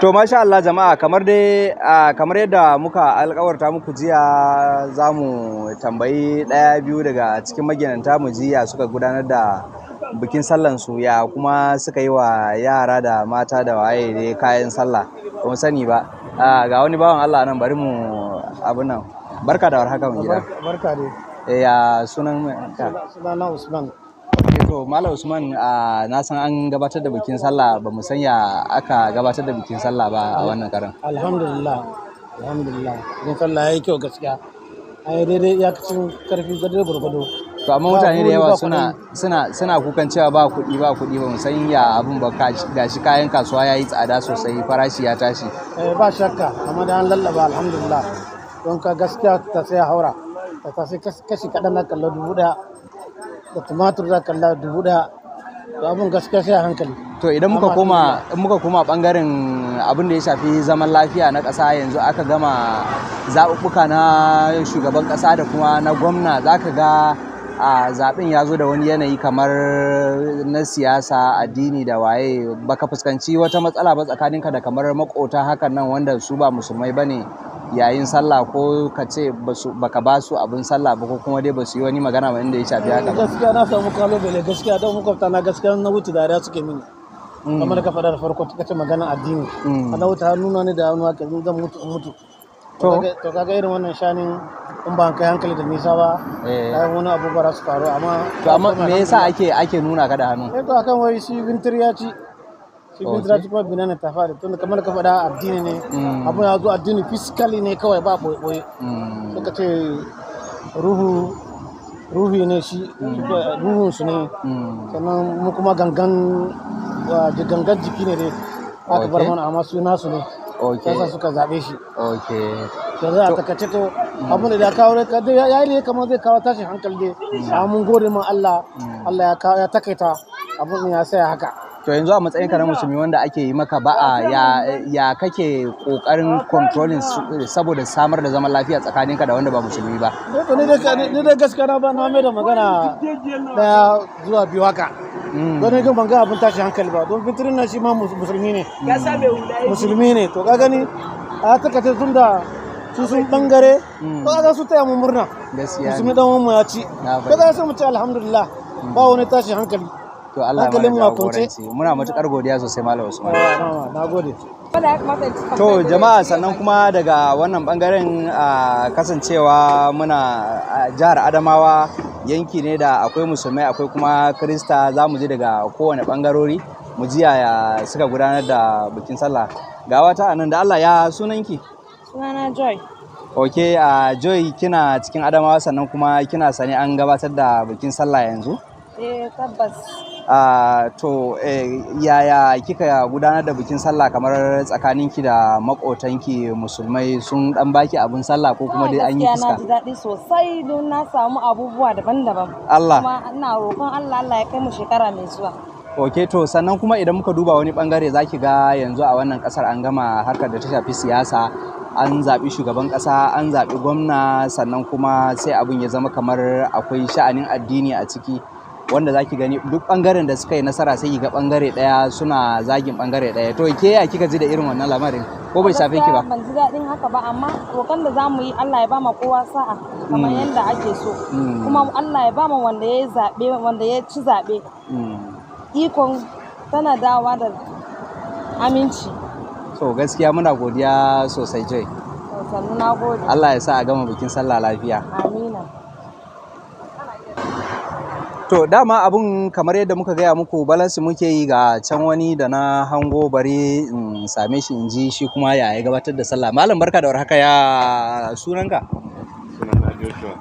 To masha Allah jama'a kamar yadda muka alkawarta muku jiya za mu tambayi ɗaya biyu daga cikin maginanta mu jiya suka gudanar da bikin sallan su ya kuma suka yi wa yara da mata da waye ne kayan sallah ba mu sani ba. Ga wani bawan Allah nan bari mu abun nan. Barka da warhaka mu gida. Barka dai. Ya sunan ka? Sunana Usman. To Malam Usman na san an gabatar da bikin sallah ba mu san ya aka gabatar da bikin sallah ba a wannan karan. Alhamdulillah. Bikin sallah yayi kyau gaskiya. Ai daidai ya kacin karfi daidai gurgudu. To amma mutane da yawa suna kukan cewa ba kuɗi ba mu san ya abun ba gashi kayan kasuwa yayi tsada sosai farashi ya tashi. Ba shakka amma da an lallaba alhamdulillah. Don ka gaskiya ta sai haura. Ta sai kashi kaɗan na kalla 1,000 da tumatur za kalla 1,000 to abun gaskiya sai a hankali. To idan muka koma bangaren abin da ya shafi zaman lafiya na ƙasa yanzu aka gama zaɓuɓɓuka na shugaban ƙasa da kuma na gwamna za ka ga a zaɓen ya zo da wani yanayi kamar na siyasa addini da waye baka fuskanci wata matsala ba tsakaninka da kamar makota hakan nan wanda su ba musulmai bane yayin sallah ko ka ce baka ba su abin sallah ba ko kuma dai ba su yi wani magana ba inda ya shafi haka ba. Gaskiya na samu kalubale gaskiya don makwabta na gaskiya na wuce dariya suke mini kamar ka faɗa da farko ta ce magana addini ana wuce nuna ni da hannu haka zan mutu to kaga irin wannan shanin in ba kai hankali da nisa ba kai wani abu ba su faru amma me yasa ake nuna ka da hannu to akan wai shi bintir ya ci kuma binana ta fara tunda kamar ka faɗa addini ne abun ya zo addini physically ne kawai ba boye suka ce ruhi ne shi ruhun su ne sannan mu kuma gangan jiki ne dai aka bar mana amma su nasu ne sai suka zabe shi da za a takace to abun da kawo ya yi kamar zai kawo tashin hankali dai mun gode ma Allah ya takaita abun ya saya haka. To yanzu a matsayin ka na musulmi wanda ake yi maka ba'a ya kake kokarin controlling saboda samar da zaman lafiya tsakaninka da wanda ba musulmi ba. Ni da gaskiya na mai da magana daya zuwa biyu haka. Don ne ban ga abin tashi hankali ba don fitirin na shi ma musulmi ne. Musulmi ne to ka gani a takace tun da su sun bangare to za su taya mu murna. Musulmi dan mu ya ci. Ko za su mu ci alhamdulillah ba wani tashi hankali. To Allah ya jagoranci muna matukar godiya sosai Malam Usman. Nagode. To jama'a sannan kuma daga wannan bangaren kasancewa muna jihar Adamawa yanki ne da akwai musulmai akwai kuma Kirista za mu ji daga kowane bangarori mu ji yaya suka gudanar da bikin sallah. Ga wata anan da Allah ya sunanki? Sunana Joy. Okay, Joy kina cikin Adamawa sannan kuma kina sani an gabatar da bikin sallah yanzu? Tabbas. Yaya kika gudanar da bikin sallah kamar tsakaninki da makotanki musulmai sun dan baki abin sallah ko kuma dai an yi fuska? Na ji daɗi sosai don na samu abubuwa daban-daban. Allah. Kuma ina roƙon Allah ya kai mu shekara mai zuwa. Okay, to sannan kuma idan muka duba wani bangare zaki ga yanzu a wannan kasar an gama harkar da ta shafi siyasa an zaɓi shugaban ƙasa an zaɓi gwamna sannan kuma sai abin ya zama kamar akwai sha'anin addini a ciki. Wanda zaki gani duk bangaren da suka yi nasara sai ga bangare daya suna zagin bangare daya to ke ya kika ji da irin wannan lamarin ko bai shafe ki ba? Ban ji daɗin haka ba amma roƙon da zamu yi Allah ya ba ma kowa sa'a kamar yadda ake so kuma Allah ya ba ma wanda ya zabe wanda ya ci zabe ikon tana dawa da aminci. So gaskiya muna godiya sosai Joy. Sannu na gode. Allah ya sa a gama bikin sallah lafiya. Amina. To dama abun kamar yadda muka gaya muku balansi muke yi ga can wani da na hango bari in same shi in ji shi kuma ya gabatar da sallah. Malam barka da warhaka ya sunanka? Sunana Joshua.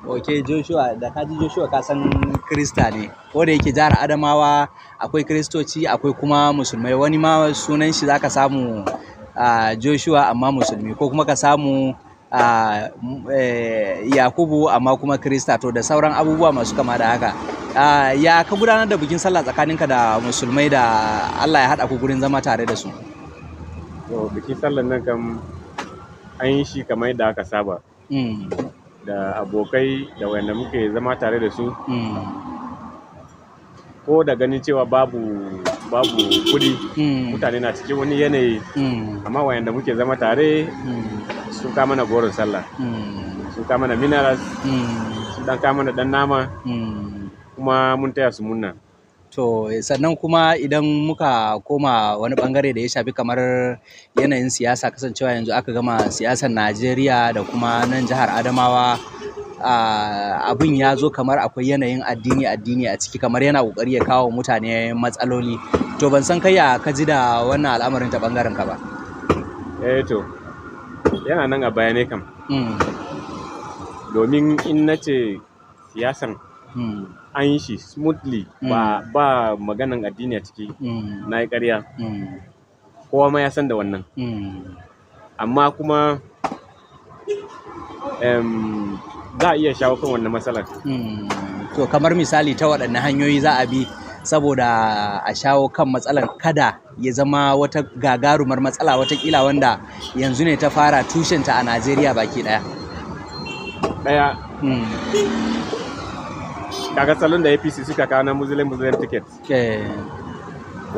Okay Joshua da kaji Joshua ka san Kirista ne ko da yake jihar Adamawa akwai Kiristoci akwai kuma musulmai wani ma sunan shi zaka samu Joshua amma musulmi ko kuma ka samu Yakubu amma kuma Kirista to da sauran abubuwa masu kama da haka. Ya ka gudanar da bikin sallah tsakaninka da musulmai da Allah ya haɗa ku gurin zama tare da su? To bikin sallah nan kam an yi shi kamar yadda aka saba. Da abokai da wanda muke zama tare da su. Ko da ganin cewa babu babu kudi mutane na cikin wani yanayi amma wayanda muke zama tare sun kama na goron sallah sun kama na minerals sun dan kama na dan nama kuma mun taya su munna. To sannan kuma idan muka koma wani bangare da ya shafi kamar yanayin siyasa, kasancewa yanzu aka gama siyasar Najeriya da kuma nan jihar Adamawa, abin ya zo kamar akwai yanayin addini a ciki, kamar yana kokari ya kawo mutane matsaloli. To ban san kai ya ka ji da wannan al'amarin ta bangaren ka ba. To yana nan a bayanai kam. Domin in nace siyasan an yi shi smoothly ba maganan addini a ciki na yi ƙarya, kowa ma ya san da wannan. Amma kuma za a iya shawo kan wannan matsalar. To kamar misali ta waɗanne hanyoyi za a bi saboda a shawo kan matsalar kada ya zama wata gagarumar matsala watakila wanda yanzu ne ta fara tushenta a Najeriya baki ɗaya? Kaga salon da APC suka kawo na Muslim ticket.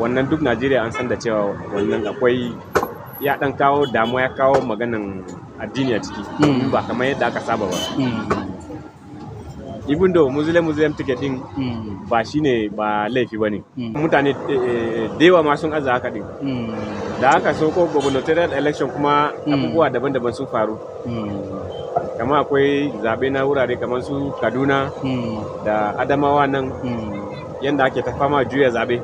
Wannan duk Najeriya an san da cewa wannan akwai ya dan kawo damuwa, ya kawo maganan addini a ciki ba kamar yadda aka saba ba. Even though Muslim ticket din ba shine ba laifi bane, mutane da yawa ma sun aza haka din. Da aka so ko gubernatorial election kuma abubuwa daban-daban sun faru. Kama akwai zaɓe na wurare kamar su Kaduna da Adamawa nan yadda ake ta fama juya zaɓe.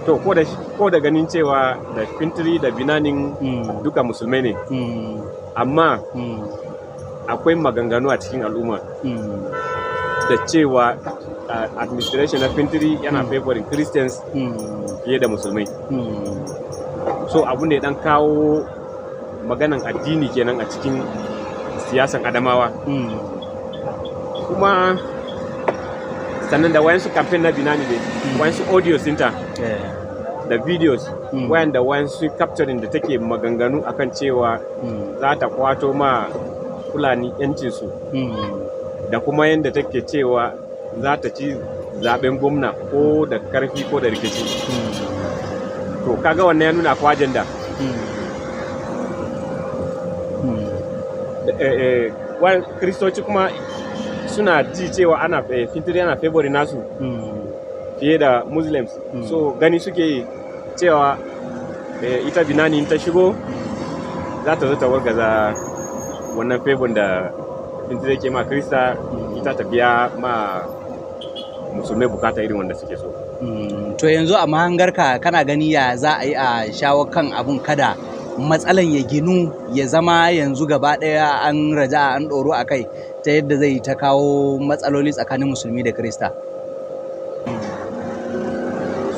To ko da ganin cewa da Fintiri da Binanin duka musulmai ne, amma akwai maganganu a cikin al'umma da cewa administration na Fintiri yana favoring Christians fiye da musulmai. So abu ne dan kawo maganan addini kenan a cikin siyasan Adamawa. Kuma sannan da wayansu campaign na Binani ne, wayansu audio center da videos wayanda wayansu capturing da take maganganu akan cewa za ta kwato ma Fulani yancinsu, da kuma yadda take cewa za ta ci zaben gwamna ko da karfi ko da rikici. To kaga wannan ya nuna ko ajanda. Kristoci kuma suna ji cewa ana Fintiri yana favori nasu fiye da Muslims. So gani suke cewa ita Binani ta shigo za ta zo ta wargaza wannan favor da Fintiri ke ma Krista, ita ta biya ma musulmai bukata irin wanda suke so. To yanzu a mahangarka kana gani ya za a yi a shawo kan abun kada matsalan ya ginu ya zama yanzu gaba ɗaya an raja an ɗoro a kai ta yadda zai ta kawo matsaloli tsakanin musulmi da Krista?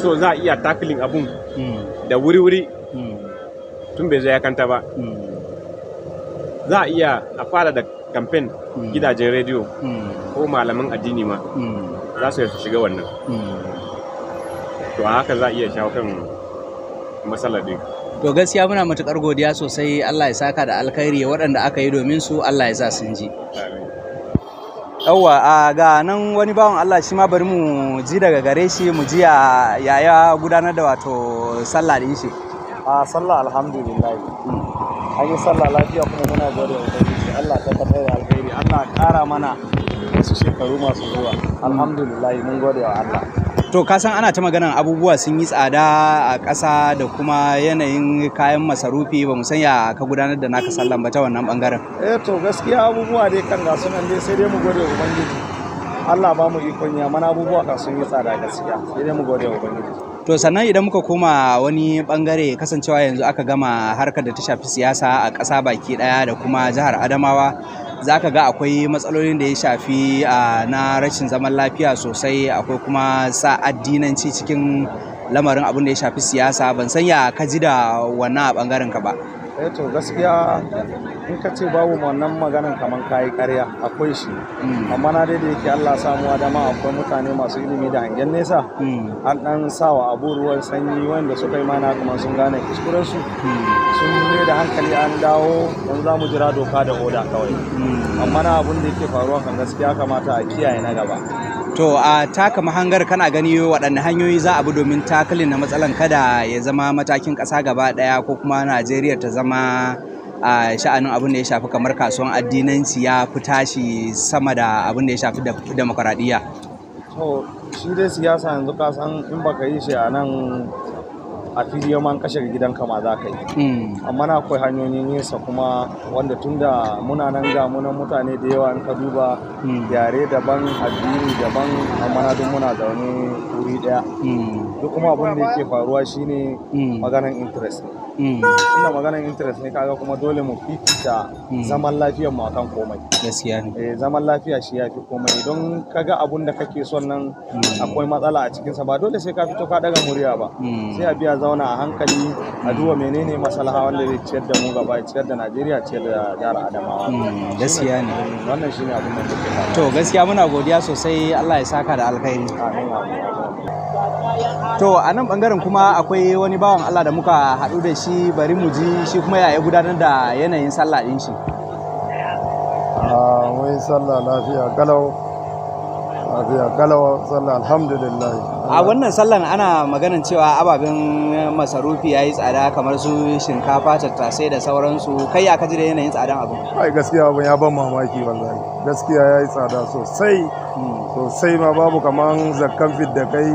So za a iya tackling abun da wuri-wuri tun bai zo ya kanta ba. Za a iya a fara da campaign gidajen rediyo ko malaman addini ma za su shiga wannan. To a haka za a iya shawo kan matsalar din. To gaskiya muna matuƙar godiya sosai, Allah ya saka da alkhairi waɗanda aka yi domin su, Allah ya sa sun ji. Yawwa ga nan wani bawan Allah shi ma bari mu ji daga gare shi, mu ji ya gudanar da wato sallah din shi. Sallah alhamdulillah. An yi sallah lafiya kuma muna gode wa Ubangiji. Allah ta tabbatar da alkhairi. Allah ƙara mana wasu shekaru masu zuwa. Alhamdulillah mun gode wa Allah. To ka san ana ta maganan abubuwa sun yi tsada a ƙasa da kuma yanayin kayan masarufi, ba mu san ya ka gudanar da naka sallan ba ta wannan bangaren. To gaskiya abubuwa dai kan gasu nan dai sai dai mu gode wa Ubangiji. Allah ba mu ikon ya mana abubuwa kan sun yi tsada gaskiya, sai dai mu gode wa Ubangiji. To sannan idan muka koma wani bangare, kasancewa yanzu aka gama harkar da ta shafi siyasa a ƙasa baki ɗaya da kuma jihar Adamawa, za ka ga akwai matsalolin da ya shafi na rashin zaman lafiya sosai, akwai kuma sa addinanci cikin lamarin abin da ya shafi siyasa. Ban san ya ka ji da wannan a bangaren ka ba. To gaskiya in ka ce babu wannan maganan kaman kayi ƙarya, akwai shi. Amma na dai da yake Allah samu Adama akwai mutane masu ilimi da hangen nesa, an ɗan sawa abu ruwan sanyi wanda suka yi mana kuma sun gane kuskurensu, sun ne da hankali an dawo, yanzu za mu jira doka da oda kawai. Amma na abin da yake faruwa kan gaskiya kamata a kiyaye na gaba. To a taka mahangar kana gani waɗanne hanyoyi za a bi domin takalin na matsalan kada ya zama matakin ƙasa gaba ɗaya ko kuma Najeriya ta zama a sha'anin abin da ya shafi kamar kasuwan addinanci ya fi tashi sama da abin da ya shafi demokaradiyya. To shi dai siyasa yanzu ka san in baka yi shi a nan a fili man kashe gidanka ma za ka yi. Amma na akwai hanyoyi nesa kuma wanda tunda muna nan ga munan mutane da yawa in ka duba yare daban addini daban amma na duk muna zaune wuri daya. Duk kuma abin da yake faruwa shine maganar interest ne. Tunda maganar interest ne kaga kuma dole mu fifita zaman lafiyar mu akan komai. Gaskiya ne. Zaman lafiya shi yafi komai don kaga abun da kake son nan akwai matsala a cikinsa ba dole sai ka fito ka daga murya ba. Sai a biya zauna a hankali a duba menene maslaha wanda zai ciyar da mu gaba, ciyar da Najeriya, ciyar da jihar Adamawa. Gaskiya ne. Wannan shine abin da muke fata. To gaskiya muna godiya sosai, Allah ya saka da alkhairi. To a nan bangaren kuma akwai wani bawan Allah da muka haɗu da shi, bari mu ji shi kuma ya gudanar da yanayin sallah ɗin shi. Mun sallah lafiya kalau sallah alhamdulillah. A wannan sallan ana maganin cewa ababen masarufi ya yi tsada kamar su shinkafa, tattasai da sauransu. Kai ya kaji da yanayin tsadan abu? Ai gaskiya abin ya ban mamaki wallahi. Gaskiya ya yi tsada sosai ma babu kaman zakkan fit da kai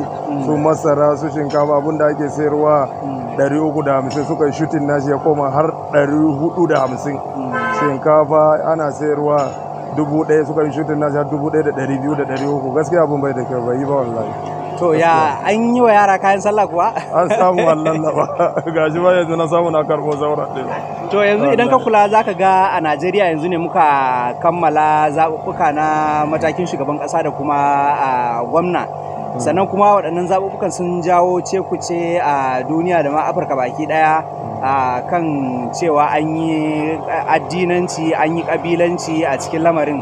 su masara su shinkafa abin da ake sayarwa 350 suka yi shutin nashi ya koma har 450. Shinkafa ana sayarwa 1000 suka yi shutin nashi har 1200 da 300. Gaskiya abin bai da kyau bai yi ba wallahi. To ya an yi wa yara kayan sallah kuwa? An samu wallan ba gashi ba yanzu na samu na karbo zaura ɗin. To yanzu idan ka kula za ka ga a Najeriya yanzu ne muka kammala zaɓuɓɓuka na matakin shugaban ƙasa da kuma gwamna. Sannan kuma waɗannan zaɓuɓɓukan sun jawo cekuce a duniya da ma Afirka baki ɗaya kan cewa an yi addinanci an yi ƙabilanci a cikin lamarin.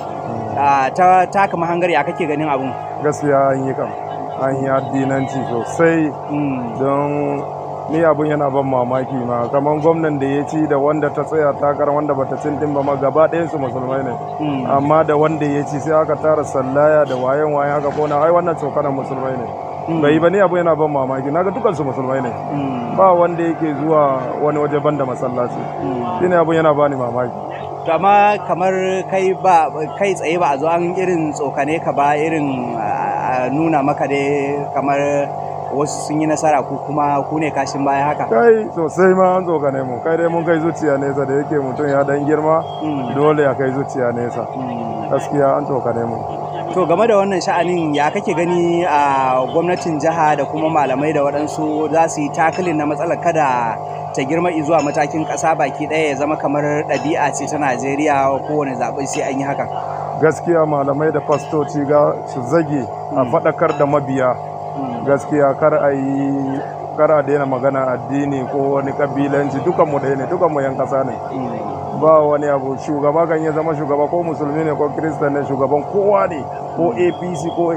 Ta taka mahangar ya kake ganin abun? Gaskiya an yi addinanci sosai don ni abin yana ban mamaki ma kamar gwamnan da ya ci da wanda ta tsaya takara wanda bata cin din ba ma gaba ɗayansu musulmai ne amma da wanda ya ci sai aka tara sallaya da wayan aka kona ai wannan tsokanan musulmai ne bai yi ba ni abin yana ban mamaki naga dukansu musulmai ne ba wanda yake zuwa wani waje banda masallaci shine abin yana bani mamaki. To amma kamar kai tsaye ba a zo an irin tsokane ka ba irin nuna maka dai kamar wasu sun yi nasara ku kuma ku ne kashin baya haka? Kai sosai ma an tsokane mu kai dai mun kai zuciya nesa da yake mutum ya dan girma dole ya kai zuciya nesa gaskiya an tsokane mu. To game da wannan sha'anin ya kake gani a gwamnatin jiha da kuma malamai da waɗansu za su yi takalin na matsalar kada ta girma zuwa matakin ƙasa baki ɗaya ya zama kamar ɗabi'a ce ta Najeriya kowane zaɓe sai an yi haka? Gaskiya malamai da fastoci su zage a faɗakar da mabiya gaskiya kar a daina magana addini ko wani ƙabilanci dukanmu ɗaya ne dukanmu yan ƙasa ne ba wani abu shugaba kan ya zama shugaba ko musulmi ne ko kiristan ne shugaban kowa ne ko APC ko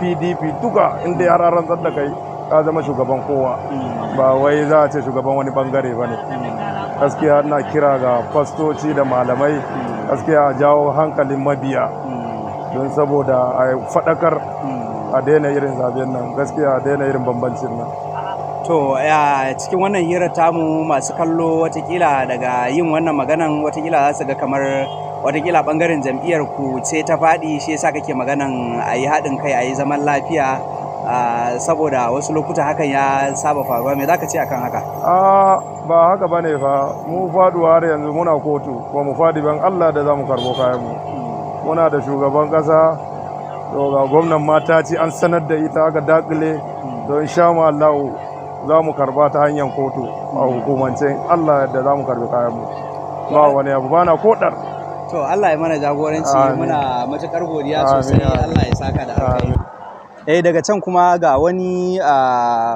PDP duka inda ya rantsar da kai ka zama shugaban kowa ba wai za a ce shugaban wani bangare ba ne gaskiya na kira ga fastoci da malamai gaskiya a jawo hankalin mabiya don saboda a faɗakar a daina irin zaben nan gaskiya a daina irin bambancin nan. To cikin wannan hirar tamu masu kallo watakila daga yin wannan maganan watakila za su ga kamar watakila bangaren jam'iyyar ku ce ta faɗi shi yasa kake maganan a yi haɗin kai a yi zaman lafiya saboda wasu lokuta hakan ya saba faruwa me za ka ce akan haka? Ba haka bane fa mu faduwa har yanzu muna kotu ko mu fadi ban Allah da za mu karbo kayan mu muna da shugaban kasa to ga gwamnan mata ce an sanar da ita aka dakile don sha mu Allah za mu karba ta hanyar kotu a hukumance Allah da za mu karbi kayan mu ba wani abu bana kodar. To Allah ya mana jagoranci muna matukar godiya sosai Allah ya saka da alkhairi. Daga can kuma ga wani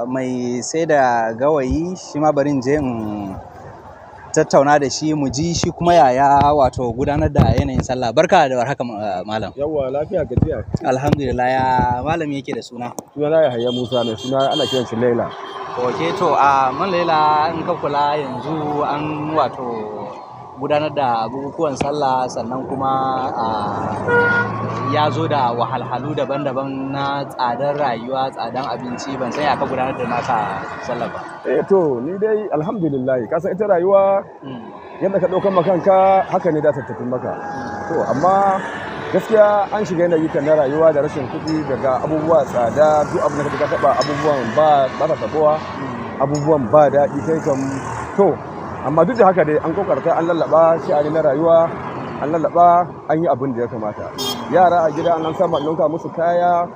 mai sai da gawayi shi ma barin je in tattauna da shi mu ji shi kuma yaya wato gudanar da yanayin sallah. Barka da warhaka malam. Yawwa lafiya gajiya. Alhamdulillah ya malam yake da suna. Suna ya Hayya Musa ne suna ana kiran shi Laila. Ok to man Laila in ka kula yanzu an wato gudanar da bukukuwan sallah, sannan kuma ya zo da wahalhalu daban-daban na tsadar rayuwa, tsadar abinci. Ban san ya ka gudanar da naka sallah ba. To ni dai alhamdulillah, ka san ita rayuwa yadda ka ɗaukan makanka haka ne da ta tafi maka. To amma gaskiya an shiga yanayi kan na rayuwa da rashin kuɗi, daga abubuwa tsada, duk abin da ka taɓa abubuwan ba ta tabuwa, abubuwan ba daɗi kai kam. To amma duk da haka dai an kokarta an lallaba shi a na rayuwa, an lallaba an yi abin da ya kamata. Yara a gida an samu an ɗauka musu kaya,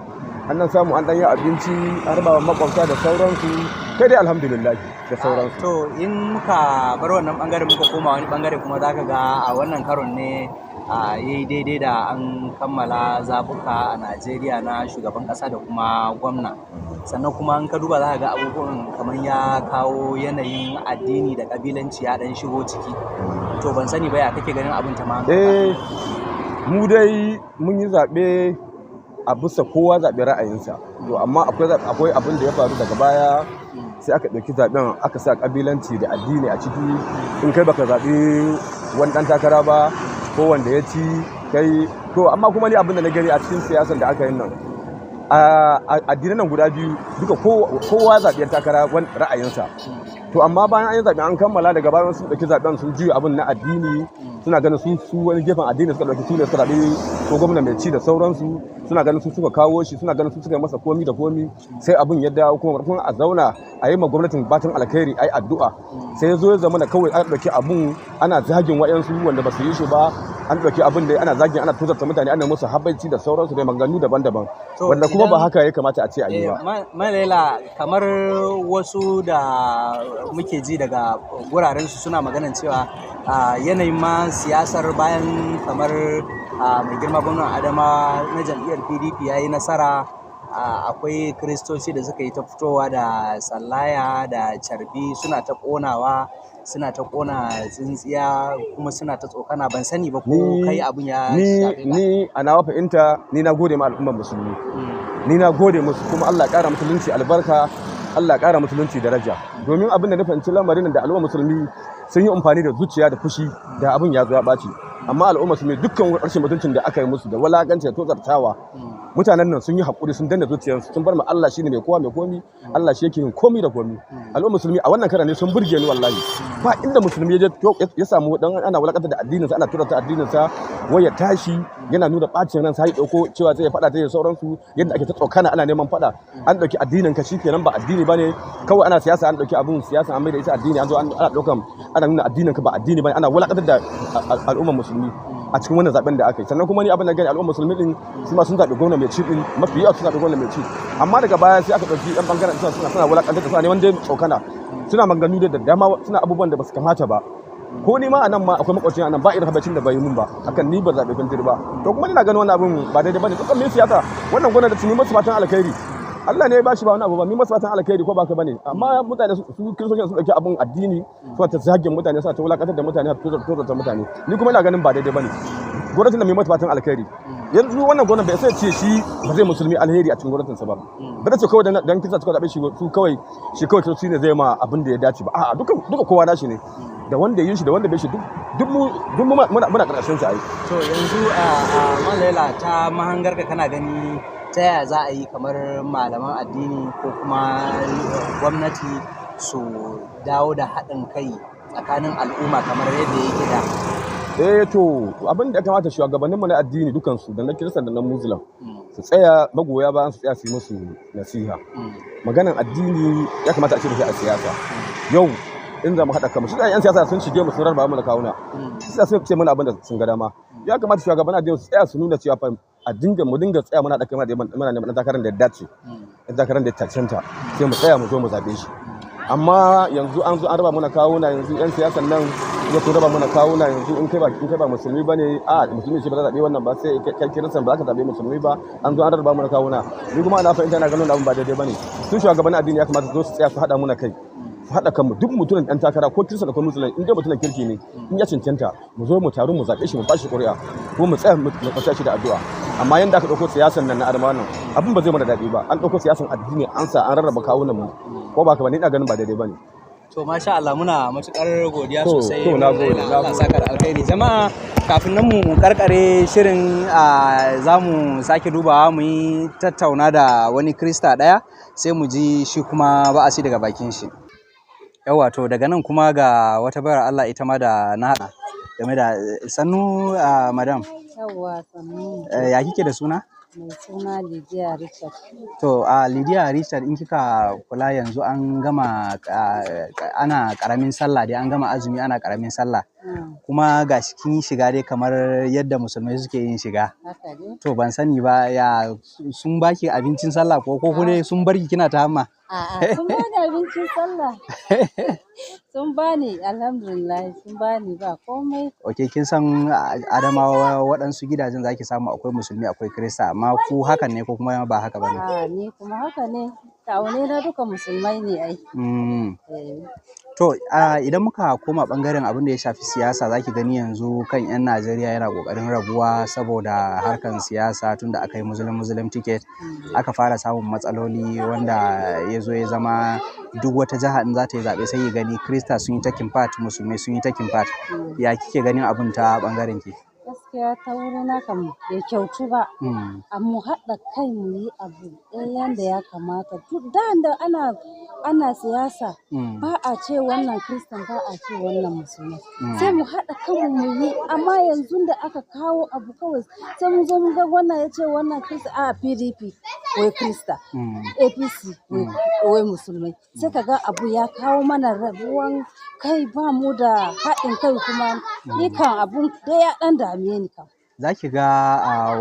an samu an ɗan yi abinci, an raba makwabta da sauransu. Kai dai alhamdulillah da sauransu. To in muka bar wannan bangare muka koma wani bangare kuma za ka ga a wannan karon ne ya yi daidai da an kammala zabuka a Najeriya na shugaban ƙasa da kuma gwamna. Sannan kuma in ka duba za ka ga abubuwan kamar ya kawo yanayin addini da ƙabilanci ya ɗan shigo ciki. To ban sani ba ya kake ganin abin ta ma. Mu dai mun yi zaɓe a bisa kowa zaɓe ra'ayinsa. To amma akwai abin da ya faru daga baya, sai aka ɗauki zaɓen aka sa ƙabilanci da addini a ciki. In kai baka zaɓi wani ɗan takara ba ko wanda ya ci kai. To amma kuma ni abin da na gani a cikin siyasan da aka yi nan, addinan nan guda biyu duka kowa zaɓen takara wani ra'ayinsa. To amma bayan an yi zaɓe an kammala, daga bayan sun ɗauki zaɓen sun juya abin na addini, suna ganin su wani gefen addini suka ɗauki su ne suka zaɓi ko gwamna mai ci da sauransu, suna ganin su suka kawo shi, suna ganin su suka yi masa komi da komi. Sai abin ya dawo kuma a zauna a yi ma gwamnatin batun alkhairi, a yi addu'a. Sai ya zo ya zama da kawai an ɗauki abun ana zagin wa'yansu wanda ba su yi shi ba, an ɗauki abin da ana zagin, ana tozarta mutane, ana musu habaici da sauransu da maganganu daban-daban, wanda kuma ba haka ya kamata a ce a yi ba. Malaila, kamar wasu da muke ji daga guraren su suna maganan cewa yanayin ma siyasar bayan kamar mai girma gwamnan Adama na jam'iyyar PDP ya yi nasara, akwai kiristoci da suka yi ta fitowa da sallaya da carbi suna ta ƙonawa, suna ta ƙona tsintsiya, kuma suna ta tsokana. Ban sani ba ko kai abun ya shafe ka. Ni a nawa fahimta, ni na gode ma al'ummar musulmi, ni na gode musu, kuma Allah ƙara musulunci albarka, Allah ƙara musulunci daraja. Domin abin da na fahimci lamarin da al'ummar musulmi sun yi amfani da zuciya da fushi da abin ya zo ya ɓaci. Amma al'ummar musulmi dukkan rashin mutuncin da aka yi musu da walakanci da tozartawa, mutanen nan sun yi haƙuri, sun danna zuciyarsu, sun bar ma Allah shine mai kowa mai komi, Allah shi yake yin komi da komi. Al'ummar musulmi a wannan karan ne sun burge ni wallahi. Ba inda musulmi ya samu dan ana walakantar da addinin sa, ana turata addinin sa, waya tashi yana nuna bacin ran sai dauko cewa zai faɗa da sauransu, yadda ake ta tsokana ana neman faɗa. An dauki addinin ka shikenan ba addini bane, kawai ana siyasa, an dauki abun siyasa an mai da ita addini, an zo ana daukan ana nuna addinin ka ba addini bane, ana walakantar da al'ummar musulmi a cikin wannan zaben da aka yi. Sannan kuma ni abin da gani al'ummar musulmi din su ma sun zaɓi gwamna mai ci din, mafi yawa sun zaɓi gwamna mai ci. Amma daga baya sai aka ɗauki ɗan bangaren suna wulakantar da suna neman dai tsokana, suna maganganu da dama, suna abubuwan da ba su kamata ba. Ko ni ma a nan ma akwai makwacin a nan ba irin habacin da bai yi mun ba, akan ni ba zaɓe fintir ba. To kuma ina ganin wannan abin ba daidai ba ne. Dukkan min siyasa wannan gwamna da tuni masu fatan alkhairi, Allah ne ya bashi ba wani abu ba, ni masu fatan alkhairi ko ba ka bane. Amma mutane su kiristocin sun dauki abun addini, suna ta zagin mutane, suna ta wulakantar da mutane, suna ta mutane. Ni kuma ina ganin ba daidai bane. Gwamnatin da mai mata fatan alkhairi, yanzu wannan gwamnati bai sai ce shi ba zai musulmi alheri a cikin gwamnatin sa ba. Ba da ce kawai dan kisa suka zabe shi su kawai shi ne zai ma abin da ya dace ba. A'a duka kowa nashi ne. Da wanda yin shi da wanda bai shi duk muna karshen sa ai. To yanzu Malaila, ta mahangarka kana gani ta yaya za a yi kamar malaman addini ko kuma gwamnati su dawo da haɗin kai tsakanin al'umma kamar yadda yake da? To abin da ya kamata shugabanninmu na addini dukansu, da na kirista da na muslim, su tsaya, magoya bayan su tsaya su yi musu nasiha. Maganan addini ya kamata a ce da a siyasa. Yau in za mu haɗa kanmu, shi da 'yan siyasa sun shige mu sun rarraba mu da kawuna, sai su ce mana abin da sun ga dama. Ya kamata shugabannin addini su tsaya su nuna cewa fa mu dinga tsaya muna da kai muna neman takarar da ya dace, takarar da ya cancanta, sai mu tsaya mu zo mu zabe shi. Amma yanzu an zo an raba mana kawuna, yanzu 'yan siyasan nan ya so raba mana kawuna, yanzu in kai ba musulmi bane, musulmi ce ba za zabe wannan ba, sai kai kiristan ba za ka zabe musulmi ba, an zo an raba mana kawuna. Ni kuma ana fahimta na ganin abin ba daidai bane. Sun shugabannin addini ya kamata su zo su tsaya su haɗa muna kai, su haɗa kanmu, duk mutumin ɗan takara ko kirista da ko musulmi, in dai mutumin kirki ne, in ya cancanta mu zo mu taru mu zaɓe shi, mu bashi ƙuri'a, ko mu tsaya mu kwata shi da addu'a. Amma yanda aka ɗauko siyasan nan na Adamawa nan, abin ba zai mana daɗi ba. An ɗauko siyasan addini an sa an rarraba kawunan mu, ko ba ka ba, ni ina ganin ba daidai ba ne. To masha Allah muna matukar godiya To, sosai. to, na gode, Allah saka da alkhairi. Jama'a kafin nan mu karkare shirin za mu sake dubawa mu yi tattauna da wani Krista ɗaya sai mu ji shi kuma ba'asi daga bakin shi. Yawa to daga nan kuma ga wata bayar Allah ita ma da na haɗa game da sannu madam. Yawwa sannu. Ya kike da suna? Mai suna Lydia Richard. To Lydia Richard in kika kula yanzu an gama ana karamin sallah dai an gama azumi ana karamin sallah kuma ga kin shiga dai kamar yadda musulmai suke yin shiga. Haka ne. To ban sani ba ya sun baki abincin sallah ko kuma sun barki kina ta hamma? A'a sun bani abincin sallah. Sun bani alhamdulillah sun bani ba komai. Ok kin san Adamawa waɗansu gidajen zaki samu akwai musulmi akwai Kirista amma ku hakan ne ko kuma ba haka bane? A ni kuma haka ne. Kawune na duka musulmai ne ai. To idan muka koma bangaren abin da ya shafi siyasa zaki gani yanzu kan 'yan Najeriya yana kokarin rabuwa saboda harkan siyasa tunda aka yi Muslim ticket aka fara samun matsaloli wanda ya zo ya zama duk wata jiha in za ta yi zaɓe sai ya gani Kirista sun yi taking part musulmai sun yi taking part. Ya kike ganin abin ta bangaren ki? Gaskiya ta wurina kam bai kyautu ba. Mu haɗa kai mu yi abu ɗaya yanda ya kamata. Duk da ana siyasa ba a ce wannan Kiristan ba a ce wannan musulmi. Sai mu haɗa kanmu mu yi amma yanzu da aka kawo abu kawai sai mu zo mu ga wannan ya ce wannan Kirista a PDP wai Kirista APC wai musulmai. Sai ka ga abu ya kawo mana rabuwan kai ba mu da haɗin kai kuma ni kan abun da ya ɗan dame ni kam. Za ki ga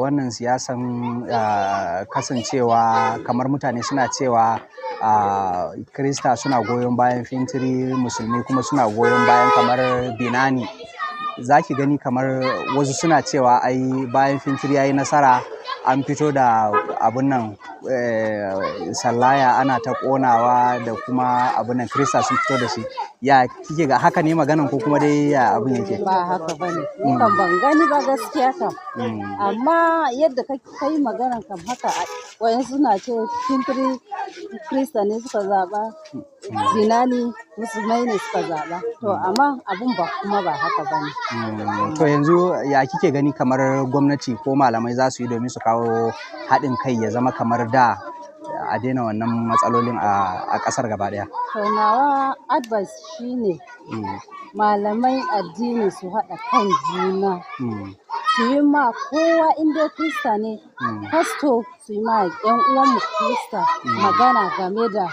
wannan siyasan kasancewa kamar mutane suna cewa Kirista suna goyon bayan Fintiri musulmi kuma suna goyon bayan kamar Binani. Za ki gani kamar wasu suna cewa ai bayan Fintiri ya yi nasara an fito da abun nan sallaya ana ta ƙonawa da kuma abun nan Kirista sun fito da shi. Ya kike ga haka ne maganan ko kuma dai ya abun yake? Ba haka bane. Ni kan ban gani ba gaskiya kam. Amma yadda ka yi maganan kam haka wayansu suna ce Fintiri Kirista ne suka zaɓa Binani musulmai ne suka zaɓa. To amma abun ba kuma ba haka bane. To yanzu ya kike gani kamar gwamnati ko malamai za su yi domin su kawo haɗin kai ya zama kamar da a daina wannan matsalolin a ƙasar gaba ɗaya? To nawa advice shine malamai addini su haɗa kan juna. Su yi ma kowa inda Kirista ne, pasto su yi ma 'yan uwanmu Kirista magana game da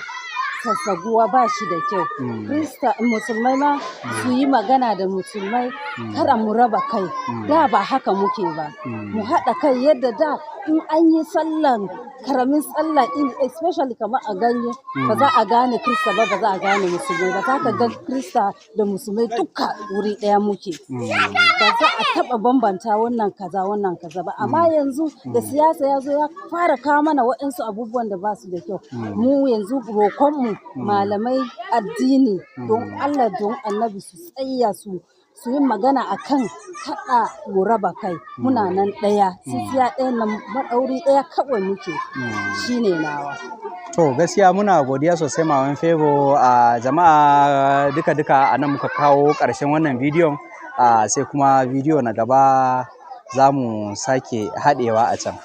sassaguwa ba shi da kyau. Kirista musulmai ma su yi magana da musulmai kada mu raba kai. Da ba haka muke ba. Mu haɗa kai yadda da in an yi sallan karamin sallah especially kamar a ganye ba za a gane Kirista ba za a gane musulmai ba. Za ka ga Kirista da musulmai duka wuri ɗaya muke. Ba za a taɓa bambanta wannan kaza ba. Amma yanzu da siyasa ya zo ya fara kawo mana waɗansu abubuwan da ba su da kyau. Mu yanzu roƙonmu malamai addini don Allah don Annabi su tsaya su yi magana akan kada mu raba kai. Muna nan ɗaya sisiya ɗaya nan maɗauri ɗaya kawai muke shine nawa. To gaskiya muna godiya sosai Maman Favour jama'a duka a nan muka kawo ƙarshen wannan bidiyon sai kuma bidiyo na gaba za mu sake haɗewa a can.